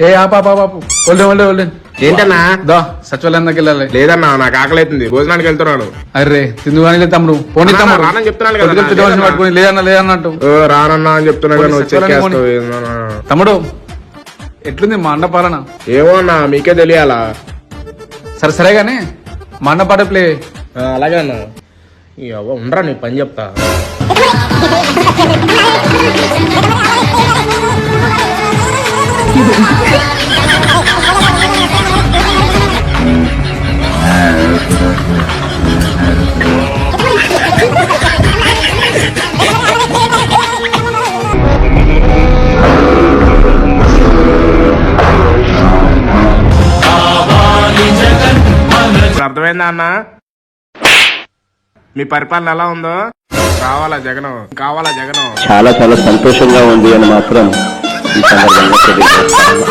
ఏ ఆపాపు ఒళ్ళే ఏంటన్నా? దా సచివాలయం దగ్గర వెళ్ళాలి. లేదన్నా, నాకు ఆకలి అవుతుంది, భోజనానికి వెళ్తున్నాను. అర్రే తిందు కానీ లేదు తమ్ముడు, పోనీ అన్నా, తమ్ముడు రానని చెప్తున్నాను కదా, పొద్దున్న తిట్టవలసిన లేదన్నా. పట్టుకుని లేదన్నట్టు రానన్నా అని చెప్తున్నా కానీ పోనీ, సచివాలయం వచ్చేస్తావు. తమ్ముడు ఎట్లుంది మా అన్న పాలన? ఏమో అన్నా, మీకే తెలియాలా. సరే గానీ మా అన్న పాట ప్లే. అలాగే అన్నా. ఉండరా, నీ పని చెప్తా. అర్థమైందా అన్న? మీ పరిపాలన ఎలా ఉందో? కావాలా జగన్? చాలా సంతోషంగా ఉంది అని మాత్రం ఈ సందర్భంగా తెలియజేస్తాను.